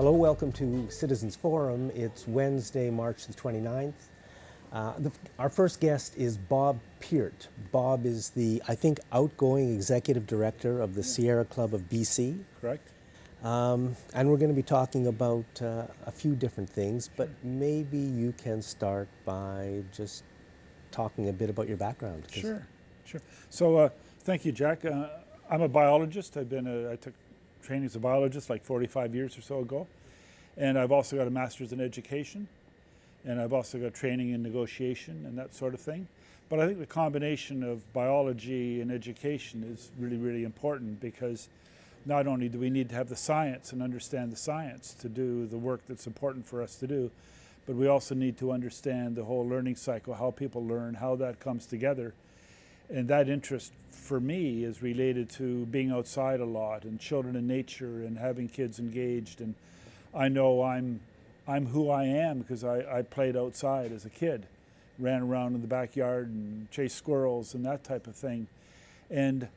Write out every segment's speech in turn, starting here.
Hello, welcome to Citizens Forum. It's Wednesday, March the 29th. Our first guest is Bob Peart. Bob is the, I think, outgoing executive director of the Sierra Club of BC. Correct. And we're going to be talking about a few different things, but maybe you can start by just talking a bit about your background. Sure. So thank you, Jack. I'm a biologist. I took training as a biologist like 45 years or so ago. And I've also got a master's in education. And I've also got training in negotiation and that sort of thing. But I think the combination of biology and education is really, really important, because not only do we need to have the science and understand the science to do the work that's important for us to do, but we also need to understand the whole learning cycle, how people learn, how that comes together. And that interest for me is related to being outside a lot and children and nature and having kids engaged. And I know I'm who I am because I played outside as a kid, ran around in the backyard and chased squirrels and that type of thing. And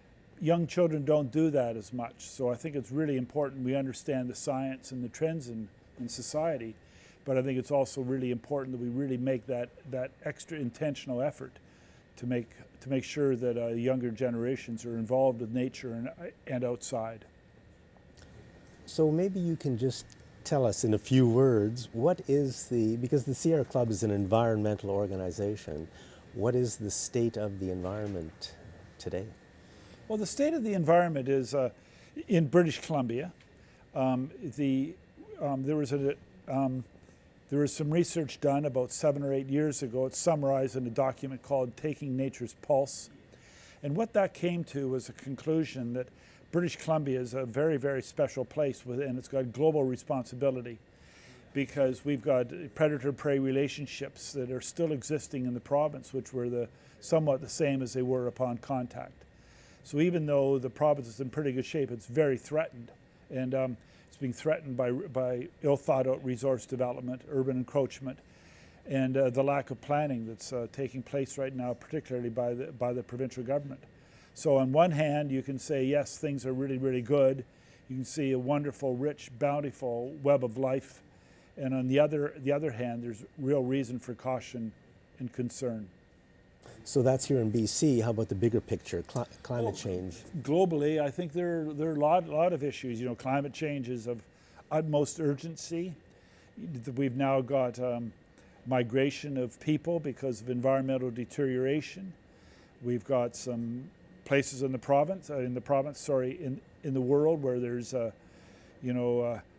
young children don't do that as much. So I think it's really important we understand the science and the trends in society. But I think it's also really important that we really make that extra intentional effort to make sure that younger generations are involved with nature and outside. So maybe you can just tell us in a few words, because the Sierra Club is an environmental organization, what is the state of the environment today? Well, the state of the environment is in British Columbia. There was some research done about 7 or 8 years ago. It's summarized in a document called Taking Nature's Pulse. And what that came to was a conclusion that British Columbia is a very, very special place, and it's got global responsibility, because we've got predator-prey relationships that are still existing in the province, which were somewhat the same as they were upon contact. So even though the province is in pretty good shape, it's very threatened. And it's being threatened by ill-thought-out resource development, urban encroachment, and the lack of planning that's taking place right now, particularly by the provincial government. So on one hand, you can say, yes, things are really, really good. You can see a wonderful, rich, bountiful web of life. And on the other hand, there's real reason for caution and concern. So that's here in BC. How about the bigger picture, climate change? Globally, I think there are a lot of issues. You know, climate change is of utmost urgency. We've now got migration of people because of environmental deterioration. We've got some places in the world where there's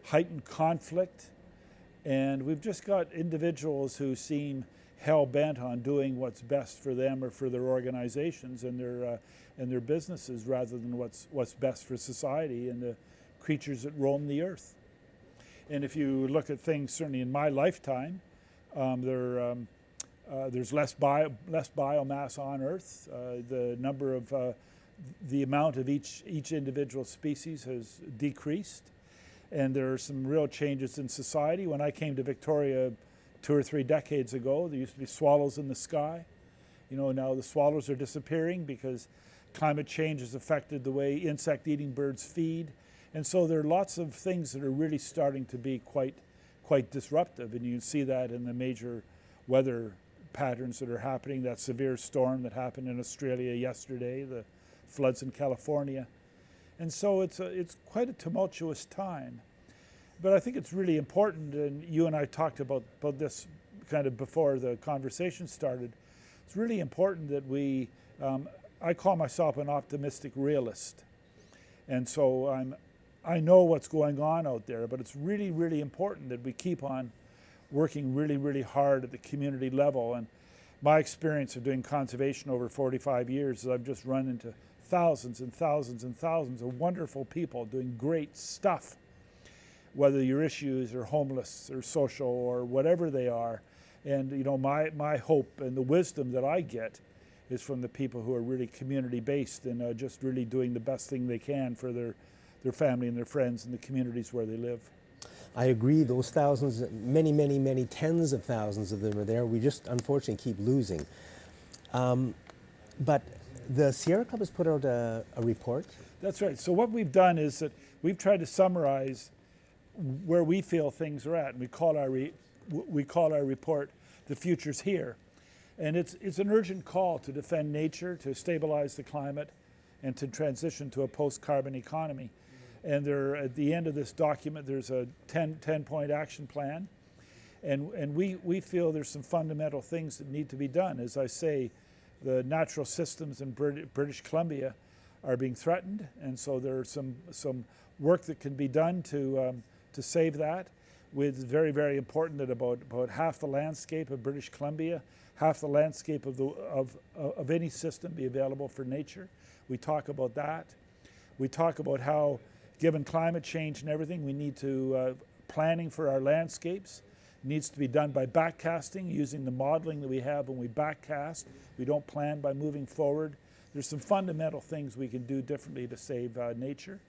heightened conflict, and we've just got individuals who seem hell-bent on doing what's best for them or for their organizations and their businesses, rather than what's best for society and the creatures that roam the earth. And if you look at things, certainly in my lifetime, there's less biomass on Earth. The amount of each individual species has decreased, and there are some real changes in society. When I came to Victoria 2 or 3 decades ago, there used to be swallows in the sky. You know, now the swallows are disappearing because climate change has affected the way insect-eating birds feed, and so there are lots of things that are really starting to be quite disruptive, and you can see that in the major weather patterns that are happening. That severe storm that happened in Australia yesterday, the floods in California. And so it's quite a tumultuous time. But I think it's really important, and you and I talked about this kind of before the conversation started. It's really important that I call myself an optimistic realist. And so I know what's going on out there, but it's really, really important that we keep on working really, really hard at the community level. And my experience of doing conservation over 45 years is I've just run into thousands and thousands and thousands of wonderful people doing great stuff, whether your issues are homeless or social or whatever they are. And you know, my hope and the wisdom that I get is from the people who are really community-based and just really doing the best thing they can for their family and their friends and the communities where they live. I agree, those thousands, many, many, many tens of thousands of them are there. We just unfortunately keep losing. But the Sierra Club has put out a report. That's right. So what we've done is that we've tried to summarize where we feel things are at. And we call our report "The Future's Here," and it's an urgent call to defend nature, to stabilize the climate, and to transition to a post-carbon economy. And there, at the end of this document, there's a 10-point action plan. And we feel there's some fundamental things that need to be done. As I say, the natural systems in British Columbia are being threatened, and so there's some work that can be done to save that. It's very, very important that about half the landscape of British Columbia, half the landscape of any system be available for nature. We talk about that. We talk about how, given climate change and everything, we need to planning for our landscapes needs to be done by backcasting, using the modeling that we have when we backcast. We don't plan by moving forward. There's some fundamental things we can do differently to save nature.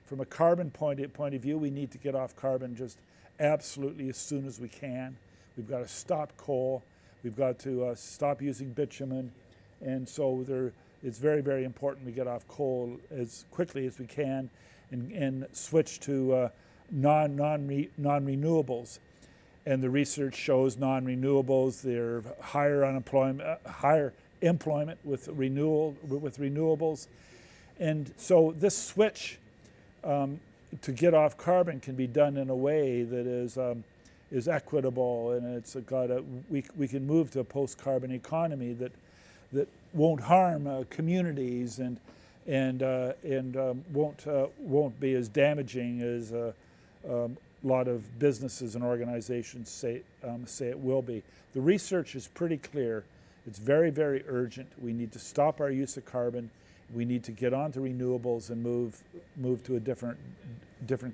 From a carbon point of view, we need to get off carbon just absolutely as soon as we can. We've got to stop coal. We've got to stop using bitumen. And so it's very, very important we get off coal as quickly as we can and switch to non-renewables. And the research shows non-renewables, they're higher employment with renewables. And so this switch to get off carbon can be done in a way that is equitable, and we can move to a post-carbon economy that won't harm communities and won't be as damaging as a lot of businesses and organizations say it will be. The research is pretty clear. It's very, very urgent. We need to stop our use of carbon. We need to get onto renewables and move to a different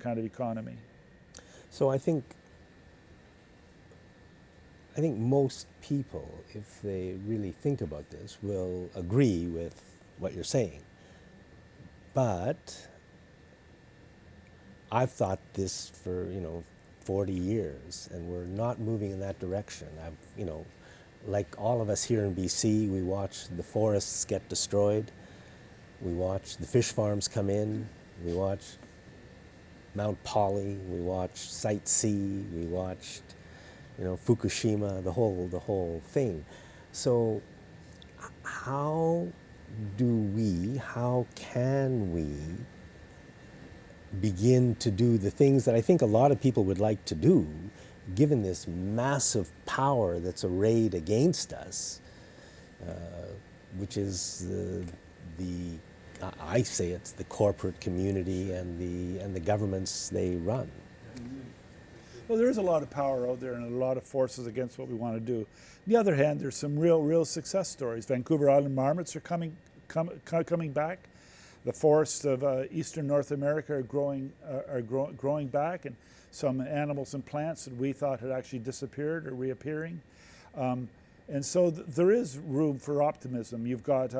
kind of economy. So I think most people, if they really think about this, will agree with what you're saying. But I've thought this for 40 years, and we're not moving in that direction. Like all of us here in BC, we watch the forests get destroyed. We watch the fish farms come in. We watch Mount Poly. We watch Site C. We watched, Fukushima. The whole thing. So, how can we begin to do the things that I think a lot of people would like to do, given this massive power that's arrayed against us, which is I say it's the corporate community and the governments they run. Well, there is a lot of power out there and a lot of forces against what we want to do. On the other hand, there's some real success stories. Vancouver Island marmots are coming back. The forests of eastern North America are growing back, and some animals and plants that we thought had actually disappeared are reappearing. And so there is room for optimism. You've got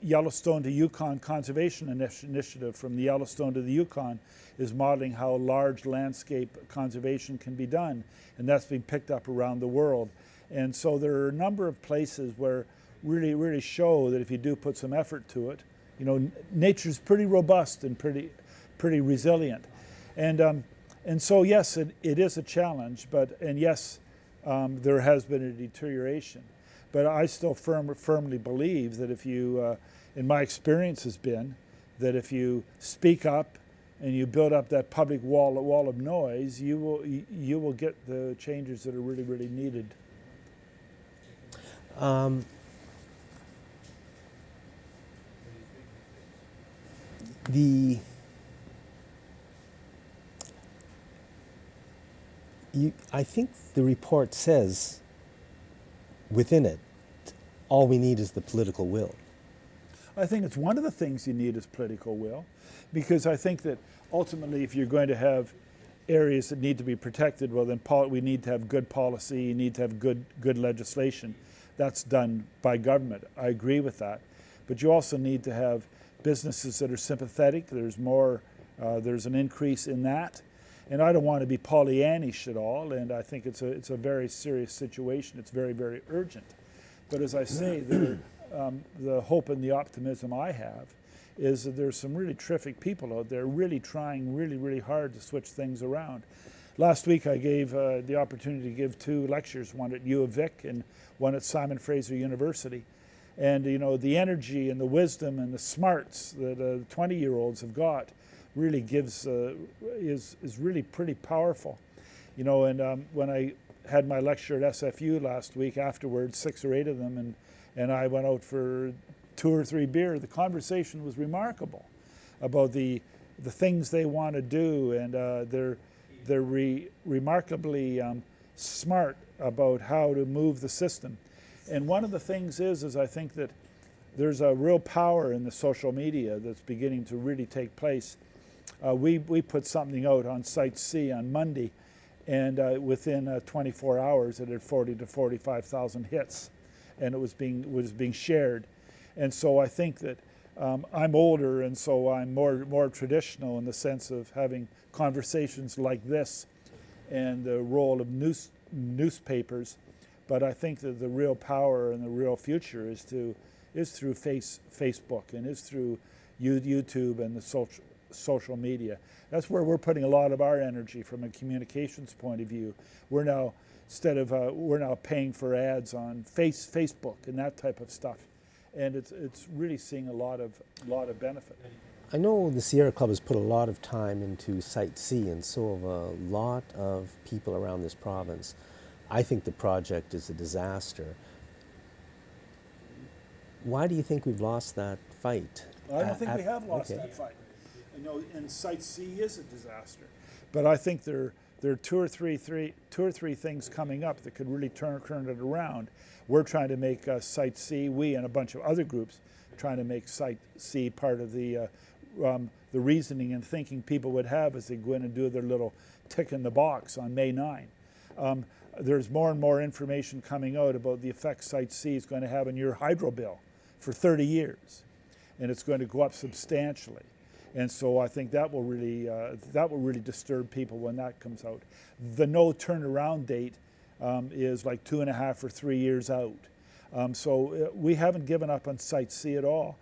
Yellowstone to Yukon Conservation Initiative from the Yellowstone to the Yukon is modeling how large landscape conservation can be done, and that's being picked up around the world. And so there are a number of places where really show that if you do put some effort to it, nature's pretty robust and pretty resilient. And so yes, it is a challenge, and yes, there has been a deterioration. But I still firmly believe that if you, and my experience has been, that if you speak up and you build up that public wall of noise, you will get the changes that are really needed. I think the report says within it, all we need is the political will. I think it's one of the things you need is political will, because I think that ultimately if you're going to have areas that need to be protected, well then we need to have good policy, you need to have good legislation. That's done by government. I agree with that. But you also need to have businesses that are sympathetic. There's an increase in that. And I don't want to be Pollyannish at all, and I think it's a very serious situation. It's very, very urgent. But as I say, the hope and the optimism I have is that there's some really terrific people out there really trying really hard to switch things around. Last week I gave the opportunity to give 2 lectures, one at U of Vic and one at Simon Fraser University. And you know, the energy and the wisdom and the smarts that 20-year-olds have got really gives is really pretty powerful. You know, and when I had my lecture at SFU last week, afterwards 6 or 8 of them, and I went out for 2 or 3 beers, the conversation was remarkable about the things they want to do, and they're remarkably smart about how to move the system. And one of the things is I think that there's a real power in the social media that's beginning to really take place. We put something out on Site C on Monday, and within 24 hours it had 40 to 45,000 hits, and it was being shared. And so I think that I'm older, and so I'm more traditional in the sense of having conversations like this and the role of newspapers. But I think that the real power and the real future is through Facebook and is through YouTube and the social media. That's where we're putting a lot of our energy from a communications point of view. We're now paying for ads on Facebook and that type of stuff, and it's really seeing a lot of benefit. I know the Sierra Club has put a lot of time into Site C, and so have a lot of people around this province. I think the project is a disaster. Why do you think we've lost that fight? I don't think we have lost that fight. I know, and Site C is a disaster, but I think there are two or three things coming up that could really turn it around. We're trying to make Site C, we and a bunch of other groups, trying to make Site C part of the reasoning and thinking people would have as they go in and do their little tick in the box on May 9. There's more and more information coming out about the effect Site C is going to have on your hydro bill for 30 years, and it's going to go up substantially. And so I think that will really disturb people when that comes out. The no turnaround date is like 2.5 or 3 years out. So we haven't given up on Site C at all.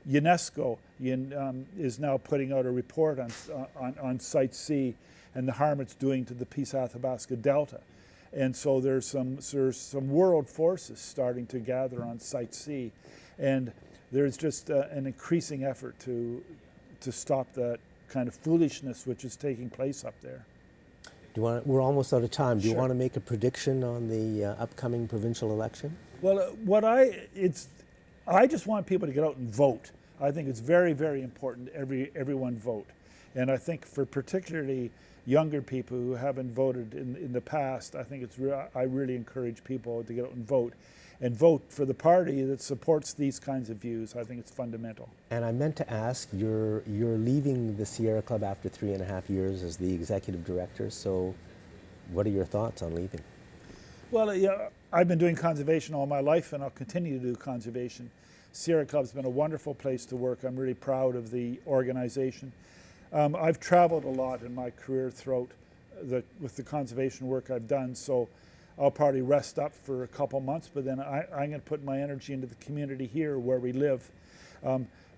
UNESCO is now putting out a report on Site C and the harm it's doing to the Peace Athabasca Delta. And so there's some world forces starting to gather on Site C, and there's just an increasing effort to stop that kind of foolishness which is taking place up there. We're almost out of time. Do you Sure. want to make a prediction on the upcoming provincial election? Well, I just want people to get out and vote. I think it's very, very important everyone vote. And I think for particularly younger people who haven't voted in the past, I think I really encourage people to get out and vote for the party that supports these kinds of views. I think it's fundamental. And I meant to ask, you're leaving the Sierra Club after 3.5 years as the executive director, so what are your thoughts on leaving? Well, yeah, I've been doing conservation all my life, and I'll continue to do conservation. Sierra Club's been a wonderful place to work. I'm really proud of the organization. I've traveled a lot in my career throughout with the conservation work I've done, so I'll probably rest up for a couple months, but then I'm going to put my energy into the community here where we live.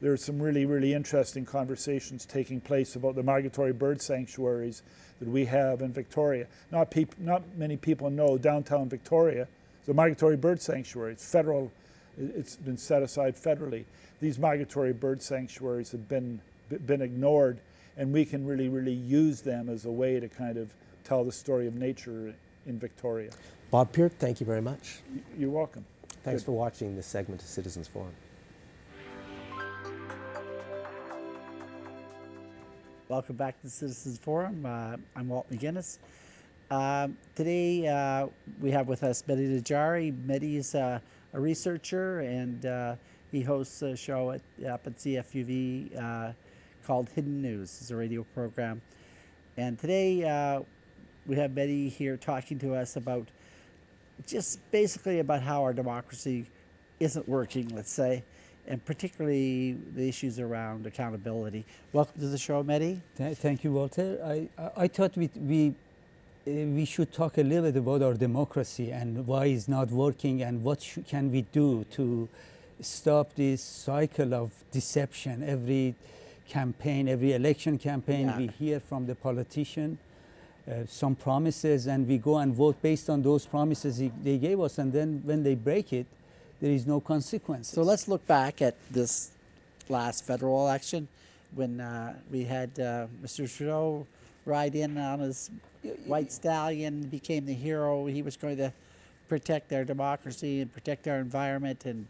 There's some really, really interesting conversations taking place about the migratory bird sanctuaries that we have in Victoria. Not many people know downtown Victoria is a migratory bird sanctuary. It's federal. It's been set aside federally. These migratory bird sanctuaries have been ignored, and we can really, really use them as a way to kind of tell the story of nature in Victoria. Bob Peart, thank you very much. You're welcome. Thanks Good. for watching this segment of Citizens Forum. Welcome back to the Citizens Forum. I'm Walt McGuinness. Today we have with us Mehdi Najari. Mehdi is a researcher, and he hosts a show up at CFUV called Hidden News. It's a radio program. And today we have Mehdi here talking to us about just basically about how our democracy isn't working, let's say, and particularly the issues around accountability. Welcome to the show, Mehdi. Thank you, Walter. I thought we should talk a little bit about our democracy and why it's not working and what can we do to stop this cycle of deception. Every campaign, every election campaign, Yeah. we hear from the politician some promises, and we go and vote based on those promises they gave us, and then when they break it, there is no consequences. So let's look back at this last federal election when we had Mr. Trudeau ride in on his white stallion, became the hero. He was going to protect our democracy and protect our environment and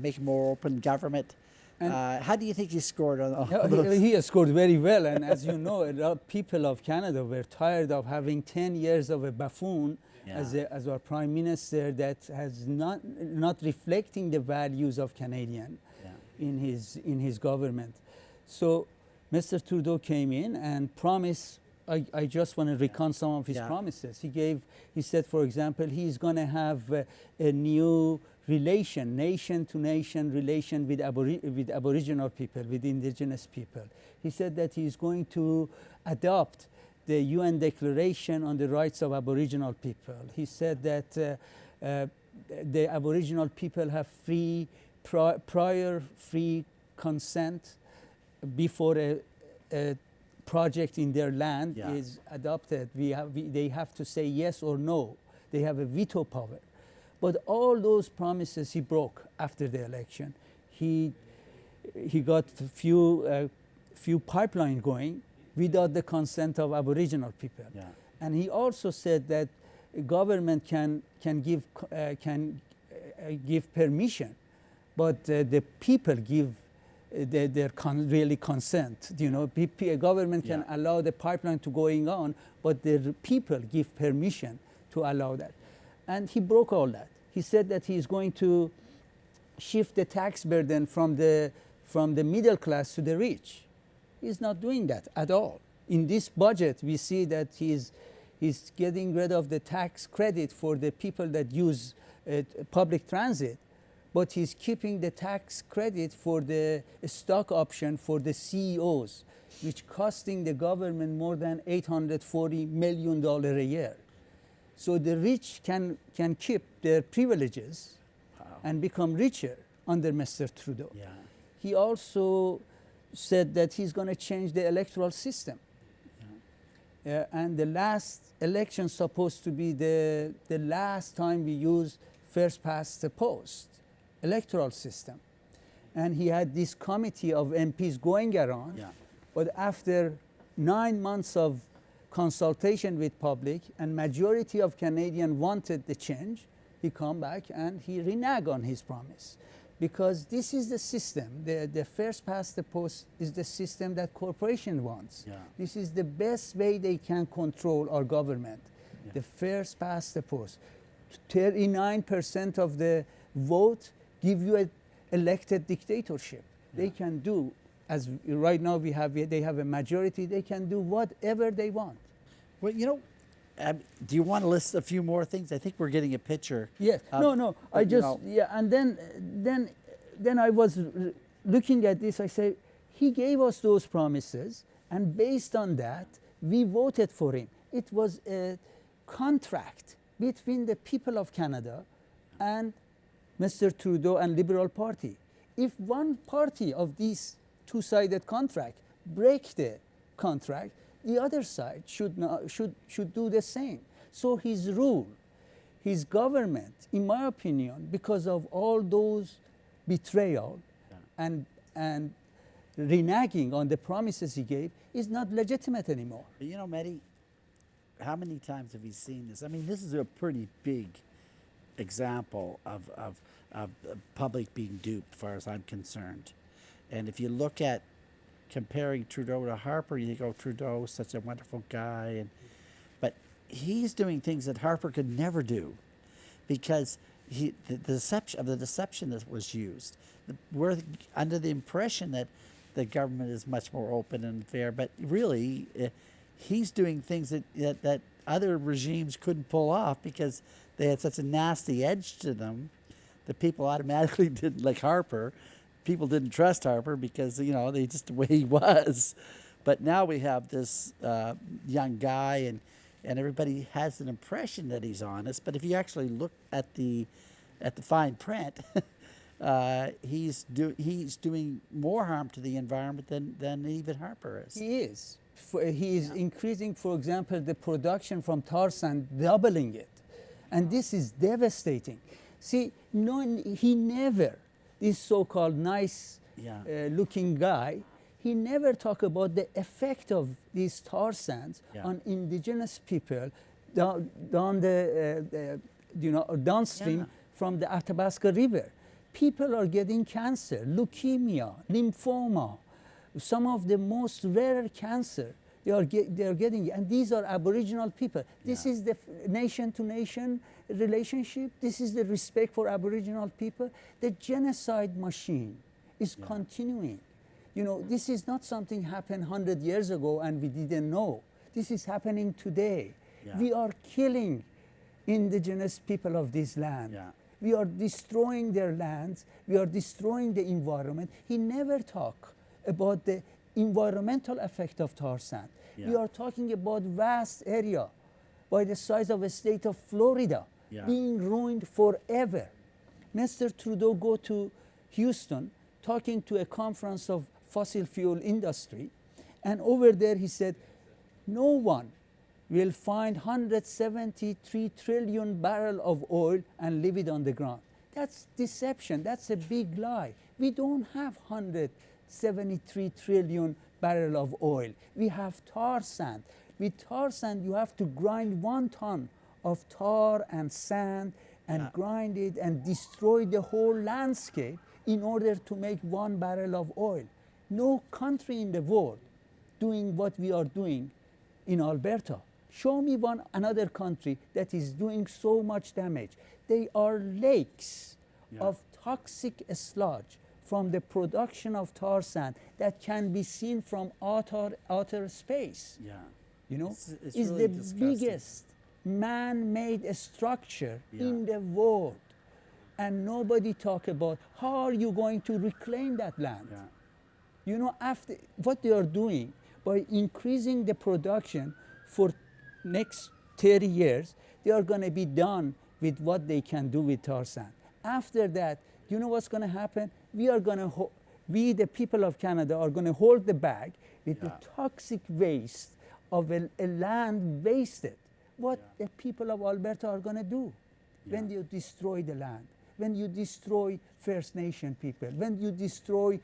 make a more open government. How do you think he scored on all Yeah, those? he has scored very well, and as you know, a lot of people of Canada were tired of having 10 years of a buffoon as our prime minister that has not reflecting the values of Canadian in his government. So Mr. Trudeau came in and promised. I just want to recount some of his promises. He said, for example, he's going to have a new relation, nation-to-nation relation with Aboriginal people, with Indigenous people. He said that he's going to adopt the UN Declaration on the Rights of Aboriginal People. He said that the Aboriginal people have prior free consent before a project in their land is adopted. They have to say yes or no. They have a veto power. But all those promises he broke after the election. He got few pipeline going without the consent of Aboriginal people. Yeah. And he also said that government can give permission, but the people give really consent. You know, government can allow the pipeline to going on, but the people give permission to allow that. And he broke all that. He said that he is going to shift the tax burden from the middle class to the rich. He's not doing that at all. In this budget, we see that he's getting rid of the tax credit for the people that use public transit, but he's keeping the tax credit for the stock option for the CEOs, which costing the government more than $840 million a year. So the rich can keep their privileges and become richer under Mr. Trudeau. Yeah. He also said that he's going to change the electoral system. And the last election supposed to be the last time we use first past the post electoral system. And he had this committee of MPs going around. Yeah. But after 9 months of consultation with public and majority of Canadians wanted the change, he come back and he reneged on his promise. Because this is the system, the first past the post is the system that corporation wants. Yeah. This is the best way they can control our government. Yeah. The first past the post. 39% of the vote give you an elected dictatorship. Yeah. They can do, as right now they have a majority, they can do whatever they want. Well, you know, do you want to list a few more things? I think we're getting a picture. Yes. No. I just and then I was looking at this. I say he gave us those promises, and based on that, we voted for him. It was a contract between the people of Canada and Mr. Trudeau and Liberal Party. If one party of these two-sided contract break the contract, the other side should do the same. So his rule, his government, in my opinion, because of all those betrayal and reneging on the promises he gave, is not legitimate anymore. But you know, Mehdi, how many times have you seen this? I mean, this is a pretty big example of public being duped, as far as I'm concerned. And if you look at comparing Trudeau to Harper, you think, oh, Trudeau, such a wonderful guy, but he's doing things that Harper could never do, because the deception that was used. We're under the impression that the government is much more open and fair, but really, he's doing things that other regimes couldn't pull off because they had such a nasty edge to them that people automatically didn't like Harper. People didn't trust Harper because, you know, they just the way he was. But now we have this young guy, and everybody has an impression that he's honest. But if you actually look at the at the fine print, he's doing more harm to the environment than even Harper is. He is. He is increasing, for example, the production from tar sand, doubling it. And this is devastating. See, he never, this so-called nice looking guy, he never talked about the effect of these tar sands on indigenous people downstream from the Athabasca River. People are getting cancer, leukemia, lymphoma, some of the most rare cancer they are getting, and these are Aboriginal people. This is the nation-to-nation relationship. This is the respect for Aboriginal people. The genocide machine is continuing. You know, this is not something happened 100 years ago and we didn't know. This is happening today. We are killing indigenous people of this land. We are destroying their lands. We are destroying the environment. He never talked about the environmental effect of tar sand. We are talking about vast area by the size of a state of Florida being ruined forever. Mr. Trudeau go to Houston talking to a conference of fossil fuel industry, and over there he said, no one will find 173 trillion barrel of oil and leave it on the ground. That's deception. That's a big lie. We don't have 173 trillion barrel of oil. We have tar sand. With tar sand, you have to grind 1 ton of tar and sand and grind it and destroy the whole landscape in order to make 1 barrel of oil. No country in the world doing what we are doing in Alberta. Show me another country that is doing so much damage. They are lakes of toxic sludge from the production of tar sand that can be seen from outer space. You know, it's is really the disgusting. biggest man-made structure in the world. And nobody talk about how are you going to reclaim that land. You know, after what they are doing by increasing the production for next 30 years, they are going to be done with what they can do with tar sand. After that, you know what's going to happen? We, the people of Canada, are going to hold the bag with the toxic waste of a land wasted. What the people of Alberta are going to do when you destroy the land, when you destroy First Nation people, when you destroy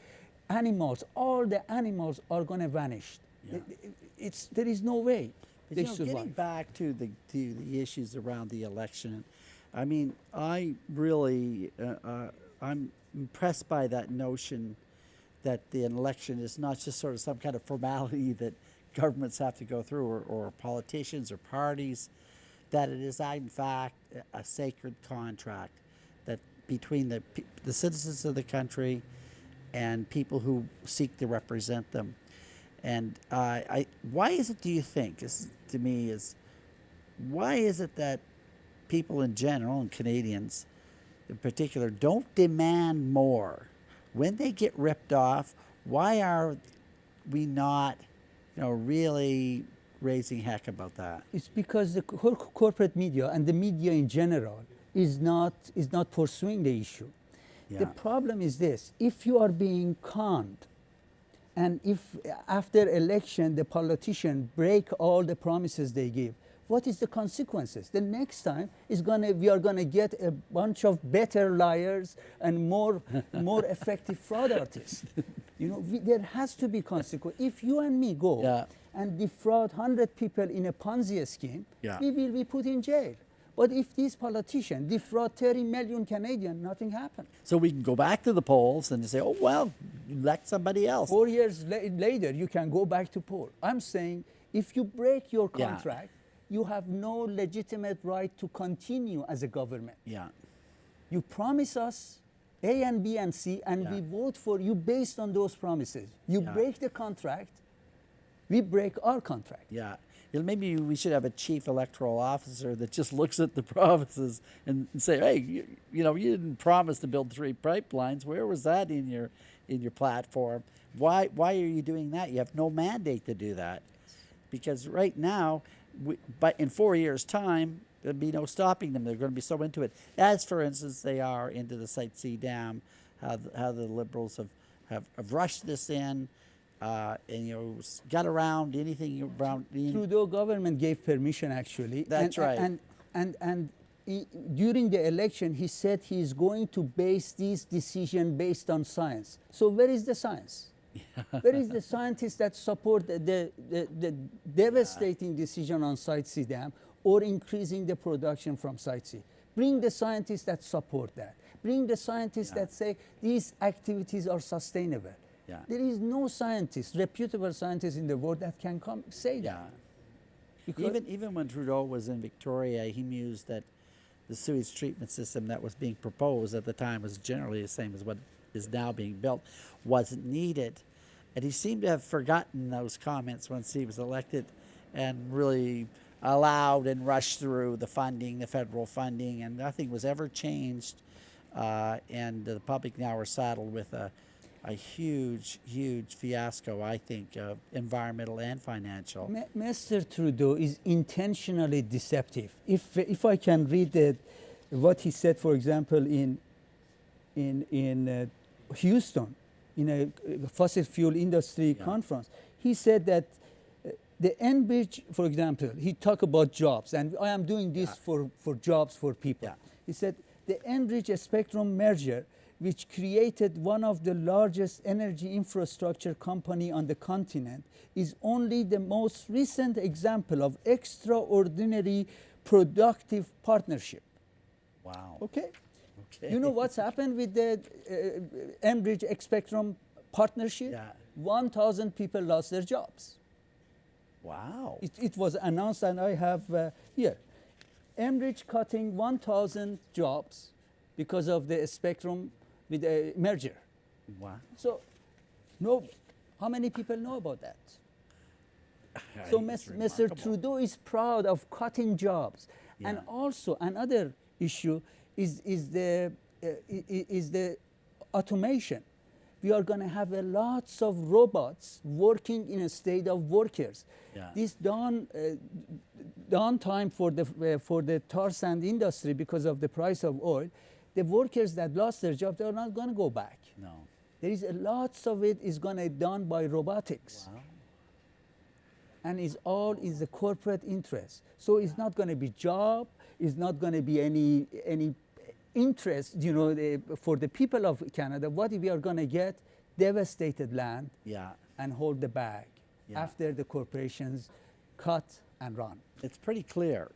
animals, all the animals are going to vanish. There is no way But, they you know, getting survive. back to the issues around the election, I mean, I really, I'm impressed by that notion that the election is not just sort of some kind of formality that governments have to go through, or politicians or parties, that it is in fact a sacred contract that between the citizens of the country and people who seek to represent them. And why is it, do you think, to me, why is it that people in general, and Canadians in particular, don't demand more? When they get ripped off, why are we not, really raising heck about that? It's because the corporate media and the media in general is not pursuing the issue. The problem is this: if you are being conned, and if after election the politician break all the promises they give, what is the consequences? The next time we are gonna get a bunch of better liars and more effective fraud artists. There has to be consequence. If you and me go and defraud 100 people in a Ponzi scheme, we will be put in jail. But if these politicians defraud 30 million Canadians, nothing happened. So we can go back to the polls and say, oh, well, elect somebody else. 4 years later, you can go back to poll. I'm saying if you break your contract, you have no legitimate right to continue as a government. You promise us A and B and C, and we vote for you based on those promises. You break the contract, we break our contract. Maybe we should have a chief electoral officer that just looks at the provinces and say, hey, you didn't promise to build 3 pipelines. Where was that in your platform? Why are you doing that? You have no mandate to do that. Because right now, but in 4 years' time, there'll be no stopping them. They're going to be so into it. As, for instance, they are into the Site C Dam, how the Liberals have rushed this in, and got around anything around. Trudeau government gave permission actually. That's right. And during the election, he said he is going to base these decisions based on science. So where is the science? Where is the scientists that support the devastating decision on Site C Dam or increasing the production from Site C? Bring the scientists that support that. Bring the scientists that say these activities are sustainable. Yeah. There is no scientist, reputable scientist in the world that can come say Yeah. that. Because Even when Trudeau was in Victoria, he mused that the sewage treatment system that was being proposed at the time was generally the same as what is now being built, wasn't needed. And he seemed to have forgotten those comments once he was elected and really allowed and rushed through the funding, the federal funding, and nothing was ever changed. And the public now are saddled with a huge, huge fiasco, I think, of environmental and financial. Mr. Trudeau is intentionally deceptive. If I can read what he said, for example, in Houston, in a fossil fuel industry conference, he said that the Enbridge, for example, he talked about jobs, and I am doing this for jobs for people. Yeah. He said the Enbridge Spectrum merger, which created one of the largest energy infrastructure company on the continent, is only the most recent example of extraordinary productive partnership. Wow. Okay? Okay. You know what's happened with the Enbridge Spectrum partnership? Yeah. 1,000 people lost their jobs. Wow. It was announced, and I have here. Enbridge cutting 1,000 jobs because of the Spectrum with a merger. Wow. So, how many people know about that? I So think it's Mr. remarkable. Trudeau is proud of cutting jobs. And Yeah. also another issue is the automation. We are going to have lots of robots working in a state of workers. Yeah. This downtime for the tar sand industry because of the price of oil, the workers that lost their job, they are not going to go back. No. There is lots of it is going to be done by robotics. Wow. And it's all is the corporate interest. So it's not going to be job, it's not going to be any interest, for the people of Canada. What we are going to get? Devastated land Yeah. and hold the bag Yeah. after the corporations cut and run. It's pretty clear,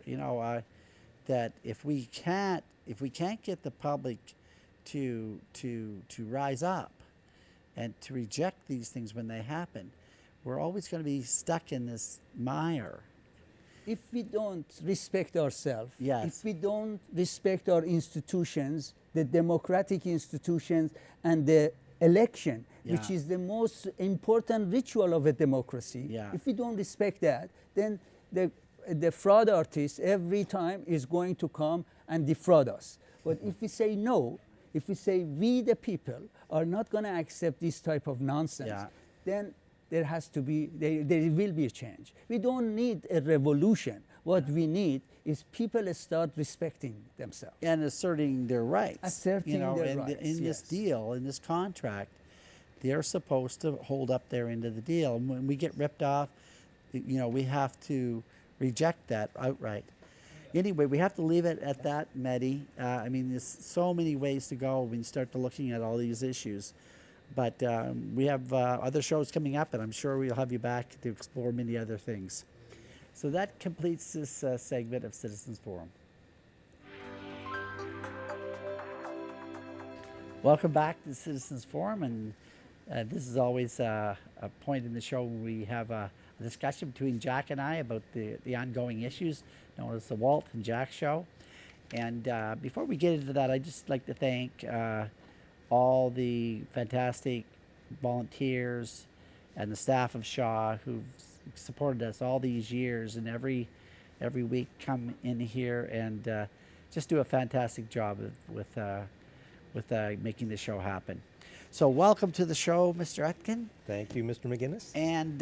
that if we can't get the public to rise up and to reject these things when they happen, we're always going to be stuck in this mire. If we don't respect ourselves, Yes. if we don't respect our institutions, the democratic institutions and the election, which Yeah. is the most important ritual of a democracy, Yeah. if we don't respect that, then the fraud artist every time is going to come and defraud us. But if we say no, if we say we the people are not going to accept this type of nonsense, Yeah. then there will be a change. We don't need a revolution. What we need is people start respecting themselves. And asserting their rights. Asserting their in rights, in this yes. deal, in this contract, they're supposed to hold up their end of the deal. And when we get ripped off, we have to reject that outright. Anyway, we have to leave it at that, Mehdi. There's so many ways to go when you start to looking at all these issues. But we have other shows coming up, and I'm sure we'll have you back to explore many other things. So that completes this segment of Citizens Forum. Welcome back to the Citizens Forum, and this is always a point in the show where we have a discussion between Jack and I about the ongoing issues known as the Walt and Jack Show. And before we get into that, I'd just like to thank all the fantastic volunteers and the staff of Shaw who've supported us all these years, and every week come in here and just do a fantastic job with making the show happen. So welcome to the show, Mr. Etkin. Thank you, Mr. McGinnis. And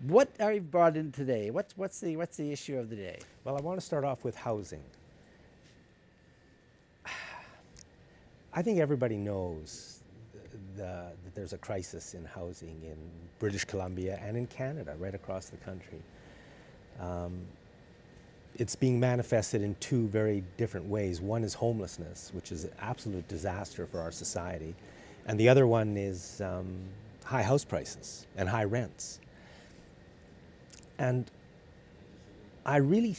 What are you brought in today? What's the issue of the day? Well, I want to start off with housing. I think everybody knows that there's a crisis in housing in British Columbia and in Canada, right across the country. It's being manifested in two very different ways. One is homelessness, which is an absolute disaster for our society. And the other one is high house prices and high rents. And I really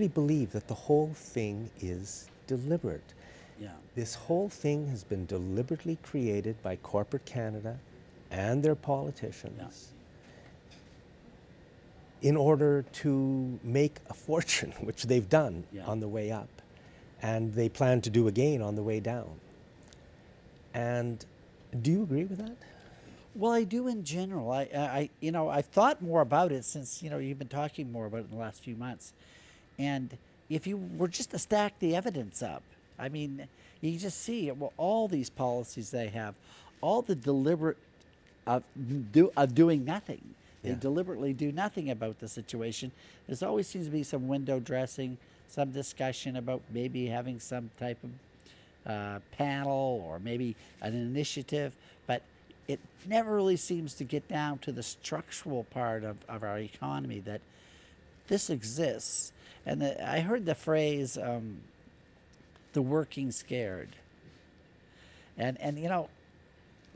believe that the whole thing is deliberate. Yeah. This whole thing has been deliberately created by corporate Canada and their politicians in order to make a fortune, which they've done on the way up, and they plan to do again on the way down. And do you agree with that? Well, I do in general. I've thought more about it since you've been talking more about it in the last few months. And if you were just to stack the evidence up, I mean, you just see all these policies they have, all the deliberate of doing nothing. They deliberately do nothing about the situation. There's always seems to be some window dressing, some discussion about maybe having some type of panel or maybe an initiative, but it never really seems to get down to the structural part of our economy that this exists. And I heard the phrase, the working scared. And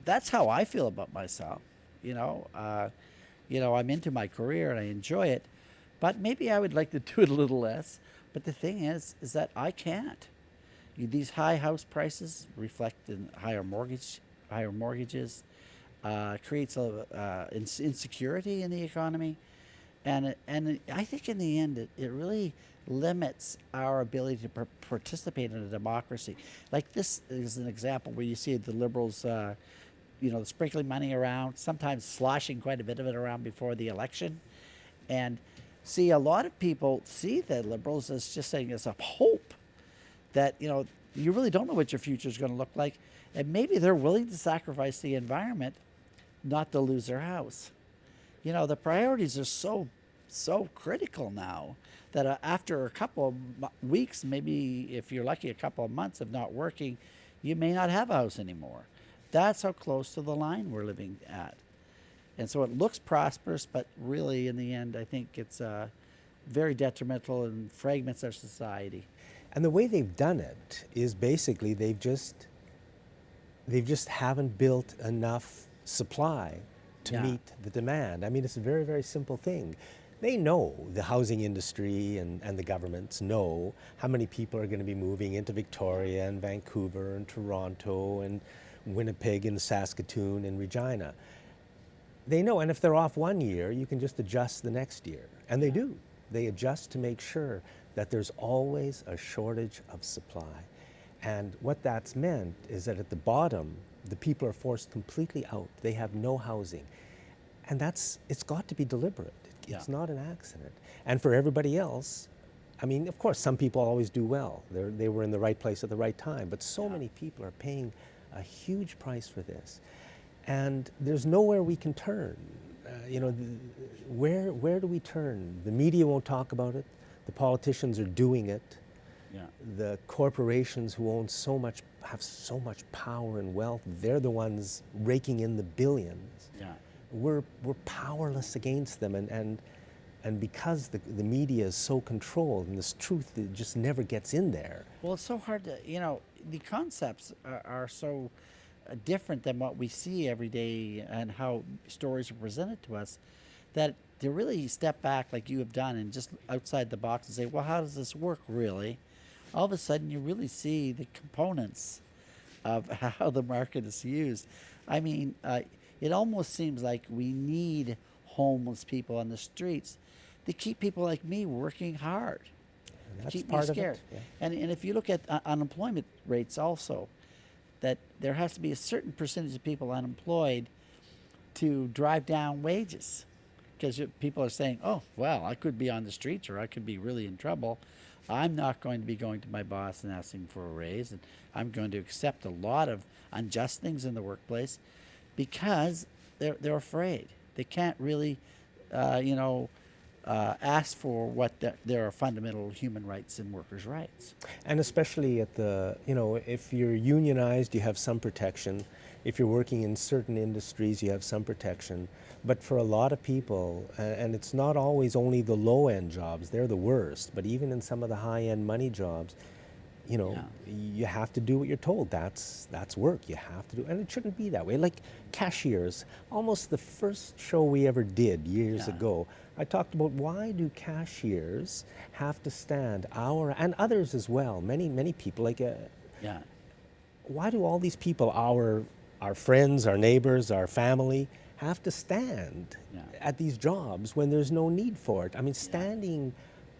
that's how I feel about myself. I'm into my career and I enjoy it, but maybe I would like to do it a little less. But the thing is that I can't. These high house prices reflect in higher mortgages, creates insecurity in the economy, and I think in the end it really limits our ability to participate in a democracy. Like this is an example where you see the Liberals, sprinkling money around, sometimes sloshing quite a bit of it around before the election, and see a lot of people see the Liberals as just saying as a hope that you really don't know what your future is going to look like, and maybe they're willing to sacrifice the environment not to lose their house. The priorities are so critical now that after a couple of weeks, maybe if you're lucky, a couple of months of not working, you may not have a house anymore. That's how close to the line we're living at. And so it looks prosperous, but really in the end, I think it's very detrimental and fragments our society. And the way they've done it is basically they've just haven't built enough supply to meet the demand. I mean, it's a very, very simple thing. They know, the housing industry and the governments know how many people are going to be moving into Victoria and Vancouver and Toronto and Winnipeg and Saskatoon and Regina. They know, and if they're off one year, you can just adjust the next year. And they do. They adjust to make sure that there's always a shortage of supply. And what that's meant is that at the bottom, the people are forced completely out. They have no housing. And it's got to be deliberate. It's not an accident. And for everybody else, I mean, of course, some people always do well. They were in the right place at the right time. But so many people are paying a huge price for this. And there's nowhere we can turn. Where do we turn? The media won't talk about it. The politicians are doing it. The corporations who have so much power and wealth, they're the ones raking in the billions. We're powerless against them, and because the media is so controlled and this truth that just never gets in there. Well, it's so hard to, the concepts are so different than what we see every day and how stories are presented to us, that to really step back like you have done and just outside the box and say, well, how does this work really? All of a sudden you really see the components of how the market is used. I mean, it almost seems like we need homeless people on the streets to keep people like me working hard. And that's keep part me scared. of it. And if you look at unemployment rates also, that there has to be a certain percentage of people unemployed to drive down wages. Because people are saying, oh, well, I could be on the streets or I could be really in trouble. I'm not going to be going to my boss and asking for a raise, and I'm going to accept a lot of unjust things in the workplace because they're afraid. They can't really, you know, ask for what their fundamental human rights and workers' rights. And especially at the, you know, if you're unionized, you have some protection. If you're working in certain industries, you have some protection. But for a lot of people, and it's not always only the low-end jobs, they're the worst, but even in some of the high-end money jobs, you know, you have to do what you're told. That's work. You have to do, and it shouldn't be that way. Like cashiers, almost the first show we ever did years ago, I talked about why do cashiers have to stand and others as well. Many people like. Why do all these people, our friends, our neighbors, our family, have to stand at these jobs when there's no need for it? I mean, standing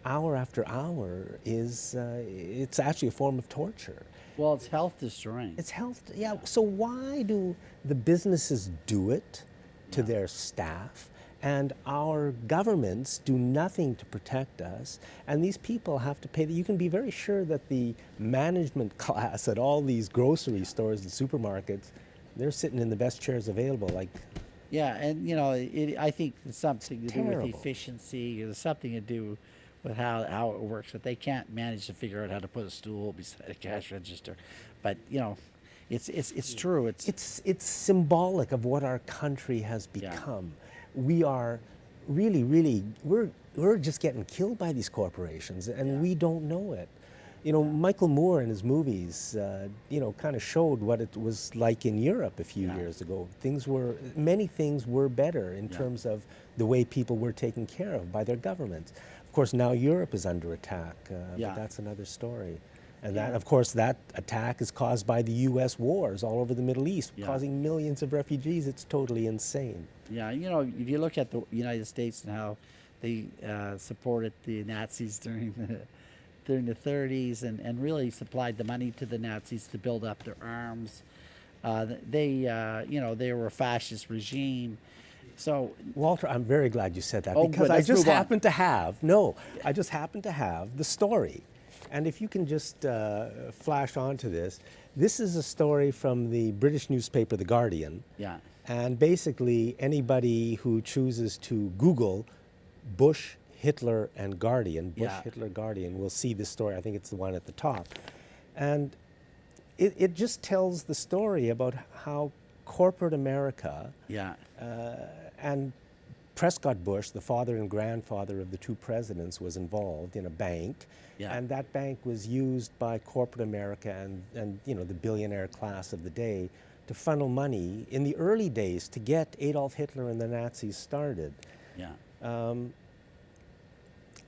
hour after hour is it's actually a form of torture. Well, it's health destroying. It's health, yeah. So why do the businesses do it to their staff, and our governments do nothing to protect us? And these people have to pay. You can be very sure that the management class at all these grocery stores and supermarkets, they're sitting in the best chairs available. Like, Yeah, and you know, I think it's something to do with terrible. efficiency. There's something to do with how it works. That they can't manage to figure out how to put a stool beside a cash register. But you know, it's true. it's symbolic of what our country has become. We are really we're just getting killed by these corporations, and we don't know it. You know, Michael Moore in his movies, you know, kind of showed what it was like in Europe a few years ago. Many things were better in terms of the way people were taken care of by their governments. Of course, now Europe is under attack, but that's another story. And that, of course, that attack is caused by the U.S. wars all over the Middle East, causing millions of refugees. It's totally insane. Yeah, you know, if you look at the United States and how they supported the Nazis during the 30s and really supplied the money to the Nazis to build up their arms. You know, they were a fascist regime. So, Walter, I'm very glad you said that, Oh, because good. I Let's just move on. happened to have, the story. And if you can just flash onto this, this is a story from the British newspaper, The Guardian. yeah, And basically, anybody who chooses to Google Bush, Hitler, and Guardian, Bush, Hitler, Guardian, will see this story. I think it's the one at the top. And it just tells the story about how corporate America and Prescott Bush, the father and grandfather of the two presidents, was involved in a bank. And that bank was used by corporate America and you know, the billionaire class of the day to funnel money in the early days to get Adolf Hitler and the Nazis started.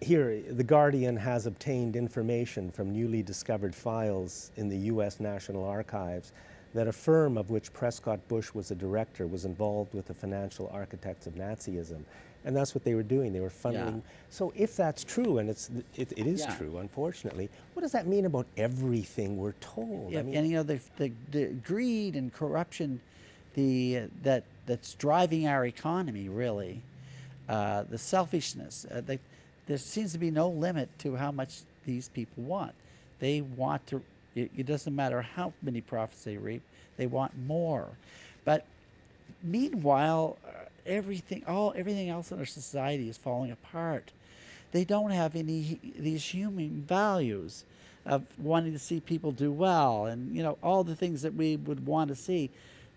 Here, The Guardian has obtained information from newly discovered files in the U.S. National Archives that a firm of which Prescott Bush was a director was involved with the financial architects of Nazism. And that's what they were doing. They were funneling. So if that's true, and it is true, unfortunately, what does that mean about everything we're told? I mean, and you know, the greed and corruption that's driving our economy, really, the selfishness, there seems to be no limit to how much these people want. They want to, it doesn't matter how many profits they reap, they want more. But meanwhile, everything else in our society is falling apart. They don't have these human values of wanting to see people do well, and you know, all the things that we would want to see.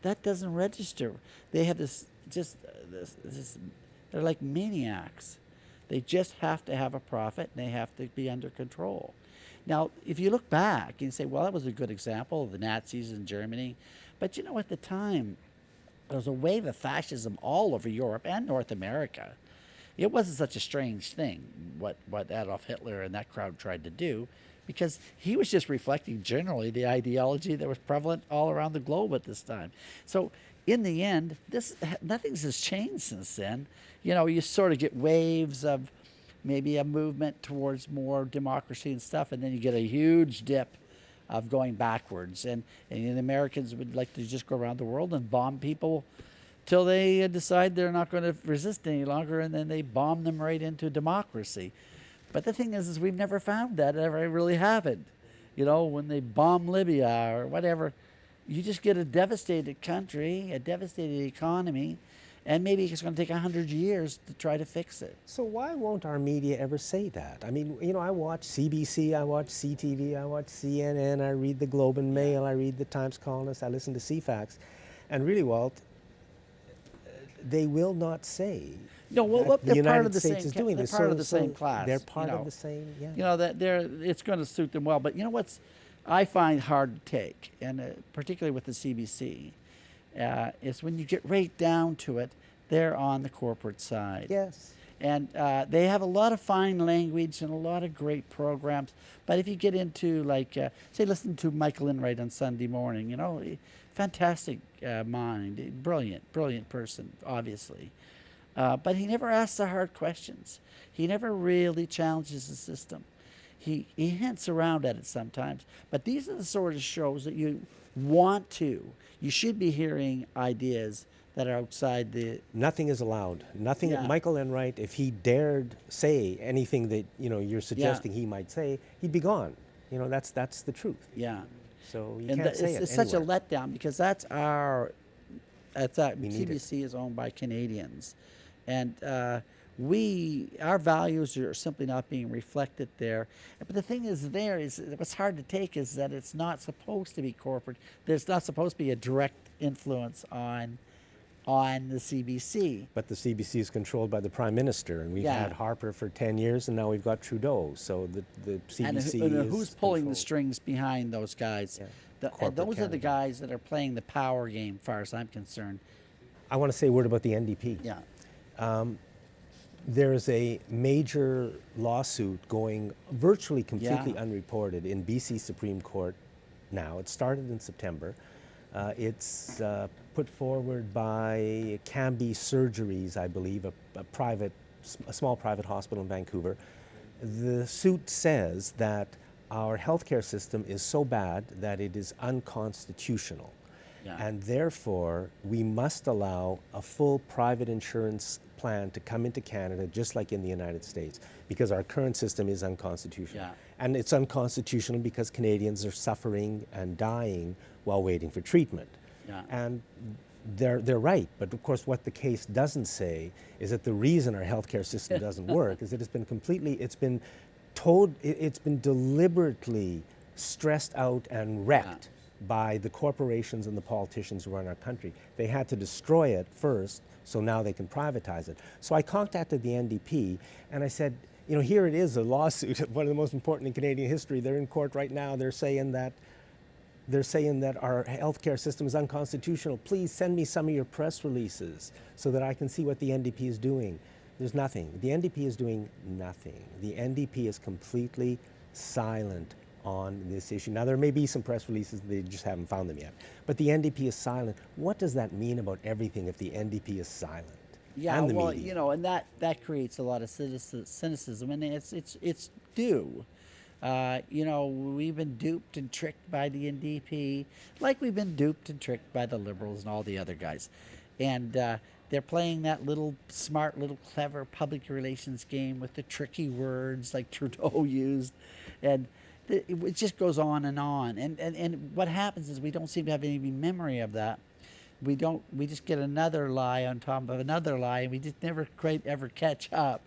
That doesn't register. They have this they're like maniacs. They just have to have a profit, and they have to be under control. Now, if you look back and you say, well, that was a good example of the Nazis in Germany, but you know, at the time, there was a wave of fascism all over Europe and North America. It wasn't such a strange thing what Adolf Hitler and that crowd tried to do, because he was just reflecting generally the ideology that was prevalent all around the globe at this time. So in the end, nothing has changed since then. You know, you sort of get waves of maybe a movement towards more democracy and stuff, and then you get a huge dip of going backwards. And the Americans would like to just go around the world and bomb people till they decide they're not going to resist any longer, and then they bomb them right into democracy. But the thing is we've never found that. It ever really happened. You know, when they bomb Libya or whatever, you just get a devastated country, a devastated economy, and maybe it's going to take 100 years to try to fix it. So why won't our media ever say that? I mean, you know, I watch CBC, I watch CTV, I watch CNN, I read the Globe and Mail, I read the Times Colonist, I listen to CFAX, and really, Walt, they will not say No, well, that the they're part of United the States same. is doing They're this. part of the same class. They're part you know. of the same. Yeah. You know that it's going to suit them well. But you know what's I find hard to take, and particularly with the CBC, is when you get right down to it, they're on the corporate side. Yes. And they have a lot of fine language and a lot of great programs. But if you get into, like, say, listen to Michael Enright on Sunday morning, you know, fantastic mind, brilliant person, obviously. But he never asks the hard questions. He never really challenges the system. He hints around at it sometimes. But these are the sort of shows that you you should be hearing ideas that are outside the. Nothing is allowed. Nothing. Yeah. Michael Enright, if he dared say anything that you're suggesting he might say, he'd be gone. You know, that's the truth. Yeah. So you And can't say it it's such a anywhere. letdown because that's need it. CBC is owned by Canadians, and our values are simply not being reflected there. But the thing is, what's hard to take is that it's not supposed to be corporate. There's not supposed to be a direct influence on the CBC. But the CBC is controlled by the Prime Minister, and we've Yeah. had Harper for 10 years, and now we've got Trudeau. So the CBC And is who's pulling the controlled. strings behind those guys? Yeah. And Corporate those are the Canada. guys that are playing the power game, as far as I'm concerned. I want to say a word about the NDP. Yeah. There is a major lawsuit going virtually completely Yeah. unreported in BC Supreme Court now. It started in September. It's put forward by Cambie Surgeries, I believe, a small private hospital in Vancouver. The suit says that our healthcare system is so bad that it is unconstitutional. Yeah. And therefore, we must allow a full private insurance plan to come into Canada, just like in the United States, because our current system is unconstitutional. Yeah. And it's unconstitutional because Canadians are suffering and dying while waiting for treatment. Yeah. And they're right. But of course, what the case doesn't say is that the reason our healthcare system doesn't work is that it's been deliberately stressed out and wrecked by the corporations and the politicians who run our country. They had to destroy it first, so now they can privatize it. So I contacted the NDP and I said, you know, here it is, a lawsuit, one of the most important in Canadian history. They're in court right now. They're saying that our healthcare system is unconstitutional. Please send me some of your press releases so that I can see what the NDP is doing. There's nothing. The NDP is doing nothing. The NDP is completely silent on this issue. Now, there may be some press releases, they just haven't found them yet. But the NDP is silent. What does that mean about everything if the NDP is silent? Yeah, And the well, media? you know, and that creates a lot of cynicism, and it's due. You know, we've been duped and tricked by the NDP, like we've been duped and tricked by the Liberals and all the other guys, and they're playing that little smart, little clever public relations game with the tricky words like Trudeau used, and it just goes on and on. And what happens is we don't seem to have any memory of that. We just get another lie on top of another lie, and we just never quite ever catch up.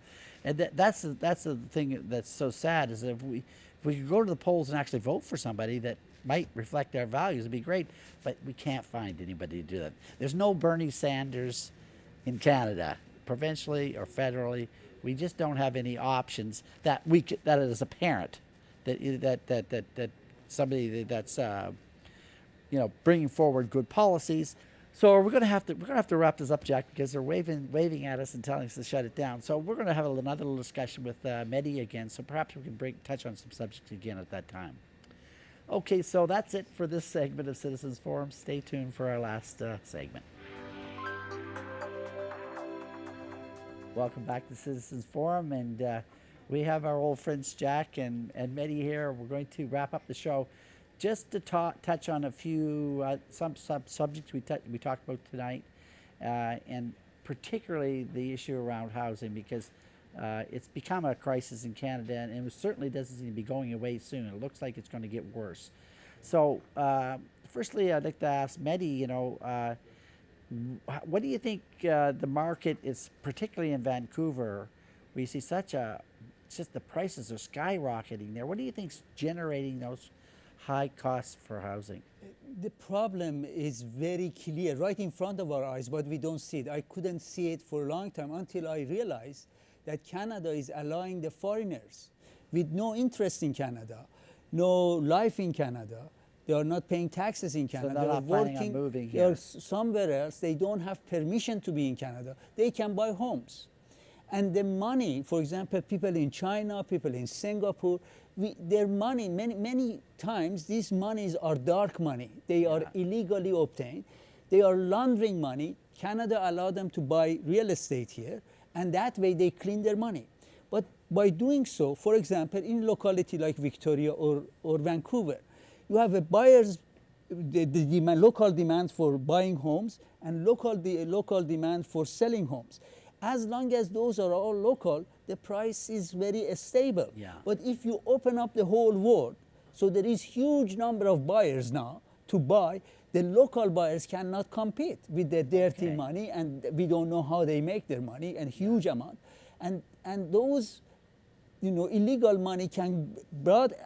And that's the thing that's so sad, is that if we could go to the polls and actually vote for somebody that might reflect our values, it'd be great. But we can't find anybody to do that. There's no Bernie Sanders in Canada, provincially or federally. We just don't have any options that is apparent that somebody that's you know, bringing forward good policies. So we're going to have to wrap this up, Jack, because they're waving at us and telling us to shut it down. So we're going to have another little discussion with Mehdi again. So perhaps we can touch on some subjects again at that time. Okay, so that's it for this segment of Citizens Forum. Stay tuned for our last segment. Welcome back to Citizens Forum, and we have our old friends Jack and Mehdi here. We're going to wrap up the show. Just to touch on a few some subjects we talked about tonight, and particularly the issue around housing, because it's become a crisis in Canada, and it certainly doesn't seem to be going away soon. It looks like it's going to get worse. So, firstly, I'd like to ask Mehdi, you know, What do you think the market is, particularly in Vancouver? We see it's just the prices are skyrocketing there. What do you think's generating those high costs for housing? The problem is very clear right in front of our eyes, but we don't see it. I couldn't see it for a long time until I realized that Canada is allowing the foreigners with no interest in Canada, no life in Canada. They are not paying taxes in Canada. they're They are not planning on working moving they are here. somewhere else. They don't have permission to be in Canada. They can buy homes. And the money, for example, people in China, people in Singapore, their money, many times, these monies are dark money. They are illegally obtained. They are laundering money. Canada allowed them to buy real estate here, and that way they clean their money. But by doing so, for example, in locality like Victoria or Vancouver, you have a buyer's local demand for buying homes and local demand for selling homes. As long as those are all local, the price is very stable. Yeah. But if you open up the whole world, so there is huge number of buyers now to buy, the local buyers cannot compete with the dirty Okay. money, and we don't know how they make their money, and huge amount. And those illegal money can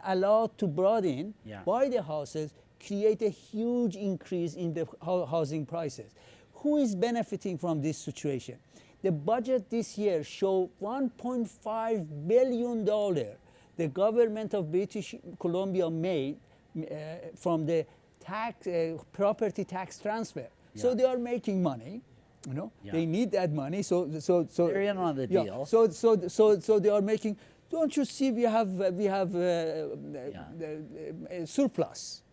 allowed to brought in Yeah. buy the houses, create a huge increase in the housing prices. Who is benefiting from this situation? The budget this year showed $1.5 billion the government of British Columbia made from the property tax transfer. So Yeah. they are making money. Yeah. They need that money. So They're in on the yeah. deal. So they are making. Don't you see? We have surplus,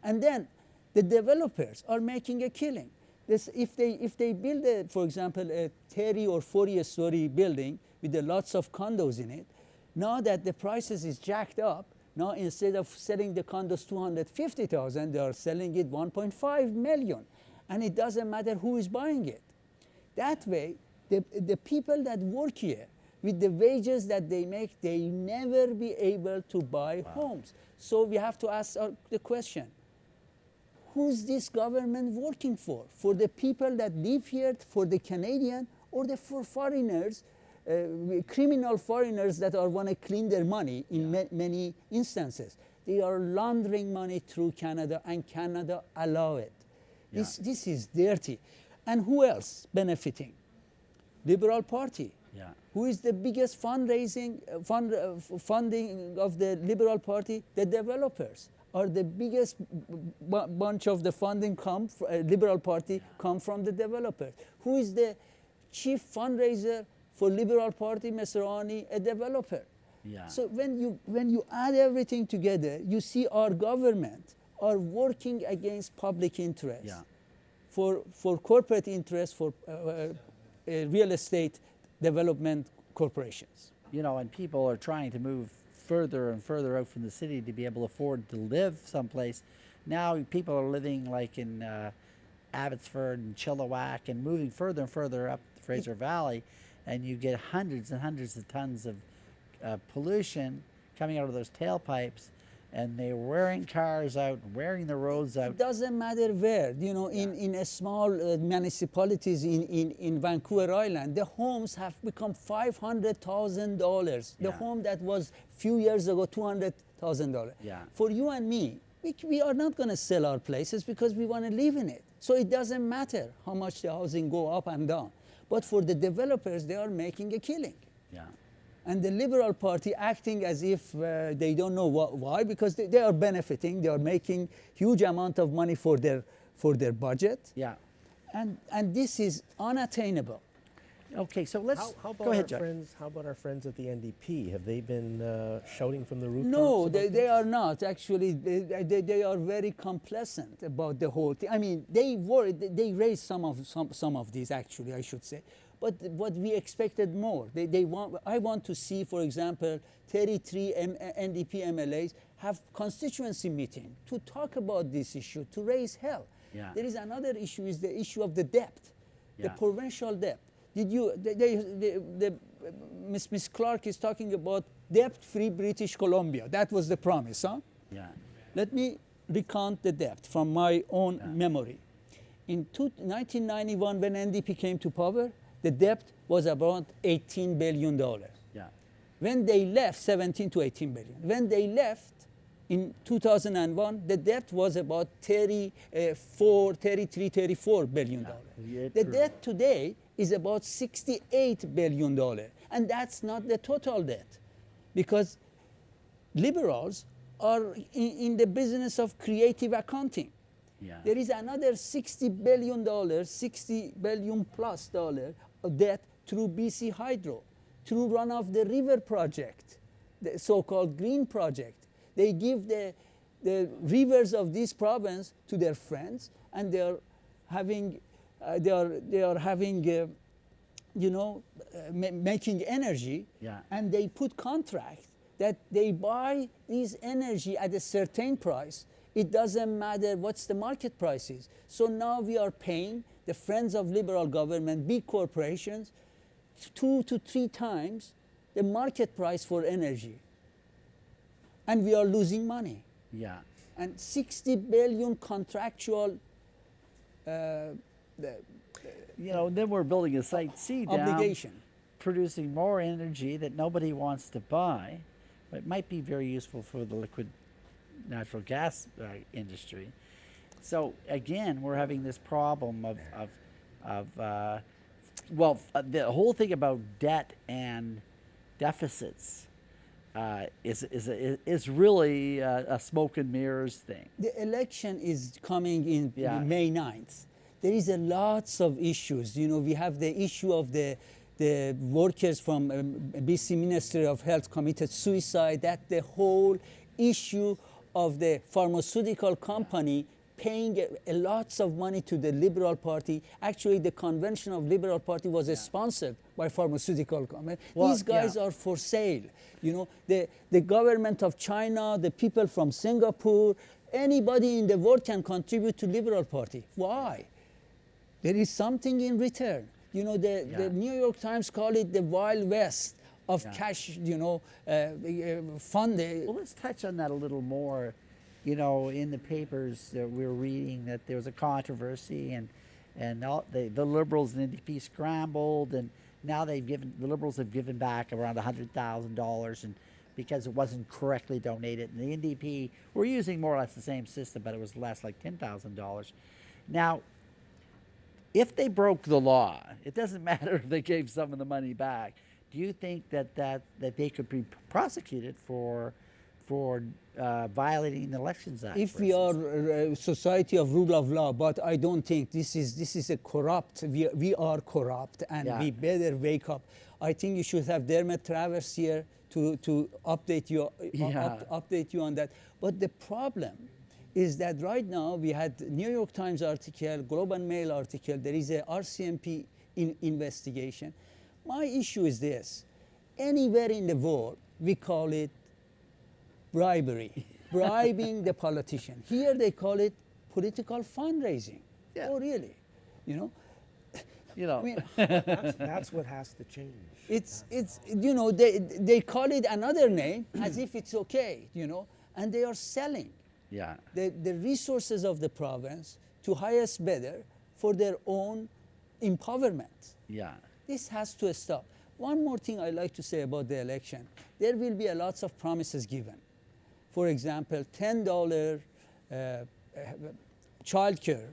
and then the developers are making a killing. If they build, for example, a 30 or 40-story building with lots of condos in it, now that the prices is jacked up, now instead of selling the condos $250,000, they are selling it $1.5 million, and it doesn't matter who is buying it. That way, the people that work here, with the wages that they make, they never be able to buy homes. So we have to ask the question, who's this government working for? For the people that live here, for the Canadian, or for foreigners, criminal foreigners that want to clean their money in many instances? They are laundering money through Canada, and Canada allow it. Yeah. This is dirty. And who else benefiting? Liberal Party. Yeah. Who is the biggest funding of the Liberal Party? The developers are the biggest bunch of the funding Liberal Party come from the developers. Who is the chief fundraiser for Liberal Party, Mr. Arni? A developer. Yeah. So when you add everything together, you see our government are working against public interest. Yeah. For corporate interest, for real estate development corporations. And people are trying to move further and further out from the city to be able to afford to live someplace. Now people are living like in Abbotsford and Chilliwack and moving further and further up the Fraser Valley, and you get hundreds and hundreds of tons of pollution coming out of those tailpipes, and they're wearing cars out, wearing the roads out. It doesn't matter where, in a small municipalities in Vancouver Island, the homes have become $500,000. The home that was few years ago $200,000. Yeah. For you and me, we are not going to sell our places because we want to live in it. So it doesn't matter how much the housing go up and down. But for the developers, they are making a killing. Yeah. And the Liberal Party acting as if they don't know why, because they are benefiting, they are making huge amount of money for their budget. Yeah. And this is unattainable. Okay, so let's How go ahead, Jack. How about our friends at the NDP? Have they been shouting from the rooftops? No, about they this? are not. Actually, they are very complacent about the whole thing. I mean, they raised some of these, actually, I should say. But what we expected more. I want to see, for example, 33 NDP MLAs have constituency meeting to talk about this issue, to raise hell. Yeah. There is another issue, is the issue of the debt, the Yeah. provincial debt. Miss Clark is talking about debt-free British Columbia. That was the promise, huh? Yeah. Let me recount the debt from my own memory. 1991, when NDP came to power, the debt was about $18 billion. Yeah. When they left, 17 to 18 billion. When they left in 2001, the debt was about 34 billion dollars. Yeah, The true. debt today is about 68 billion dollars, and that's not the total debt, because liberals are in the business of creative accounting. Yeah. There is another $60 billion, $60 billion plus dollar of debt through BC Hydro, through Run of the River project, the so-called green project. They give the rivers of this province to their friends, and they are having, making energy, Yeah. and they put contract that they buy this energy at a certain price. It doesn't matter what's the market price is. So now we are paying the friends of liberal government, big corporations, 2 to 3 times the market price for energy. And we are losing money. Yeah. And 60 billion contractual You know, then we're building a Site C down, obligation. producing more energy that nobody wants to buy, but it might be very useful for the liquid natural gas industry. So again, we're having this problem the whole thing about debt and deficits is really a smoke and mirrors thing. The election is coming in Yeah. May 9th. There is a lots of issues. You know, we have the issue of the workers from BC Ministry of Health committed suicide. That the whole issue of the pharmaceutical company paying a lots of money to the Liberal Party. Actually, the convention of Liberal Party was sponsored by pharmaceutical company. Well, These guys yeah. are for sale. You know, the government of China, the people from Singapore, anybody in the world can contribute to Liberal Party. Why? There is something in return. You know, the New York Times call it the Wild West of cash, fund. Well, let's touch on that a little more. You know, in the papers we're reading that there was a controversy, and all, the Liberals and NDP scrambled, and now the Liberals have given back around $100,000, and because it wasn't correctly donated, and the NDP were using more or less the same system, but it was less, like $10,000. Now, if they broke the law, it doesn't matter if they gave some of the money back. Do you think that they could be prosecuted for violating the Elections Act? If for we instance? are a society of rule of law, but I don't think this is a corrupt. We are corrupt, and Yeah. we better wake up. I think you should have Dermot Travers here to update you Yeah. update you on that. But the problem is that right now we had New York Times article, Globe and Mail article. There is a RCMP investigation. My issue is this: anywhere in the world we call it bribery, bribing the politician. Here they call it political fundraising. Yeah. Oh, really? You know, You know, I mean, That's what has to change. it's you know, they call it another name as if it's okay, you know, and they are selling yeah. the resources of the province to highest bidder for their own empowerment. Yeah. This has to stop. One more thing I like to say about the election: there will be a lots of promises given. For example, $10 childcare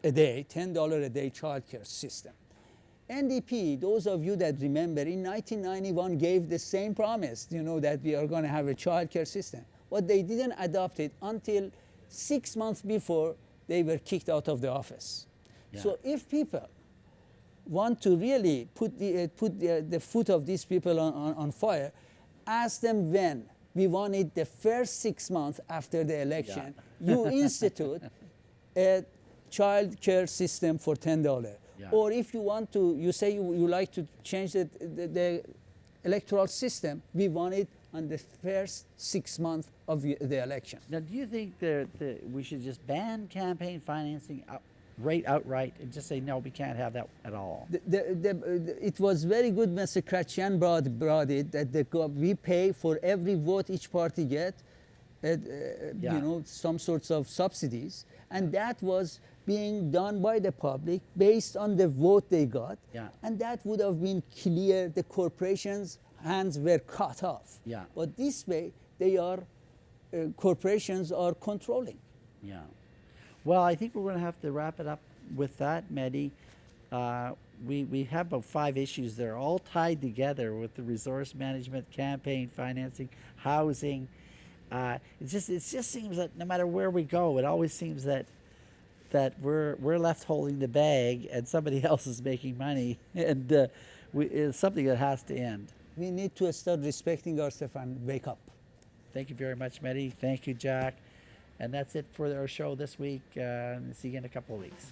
a day, $10 a day childcare system. NDP, those of you that remember, in 1991 gave the same promise, you know, that we are going to have a childcare system. But they didn't adopt it until 6 months before they were kicked out of the office. Yeah. So if people want to really put the foot of these people on fire, ask them when. We want it the first 6 months after the election. You institute a child care system for $10. Yeah. Or if you want to, you say you like to change the electoral system, we want it on the first 6 months of the election. Now, do you think that we should just ban campaign financing outright and just say, no, we can't have that at all? It was very good Mr. Kratchian brought it, that we pay for every vote each party get Yeah. you know, some sorts of subsidies, and that was being done by the public based on the vote they got, Yeah. and that would have been clear. The corporations' hands were cut off. Yeah. But this way, they are corporations are controlling. Yeah. Well, I think we're going to have to wrap it up with that, Mehdi. We have about 5 issues there, all tied together with the resource management, campaign financing, housing. It just seems that no matter where we go, it always seems that we're left holding the bag and somebody else is making money, and it's something that has to end. We need to start respecting ourselves and wake up. Thank you very much, Mehdi. Thank you, Jack. And that's it for our show this week. See you in a couple of weeks.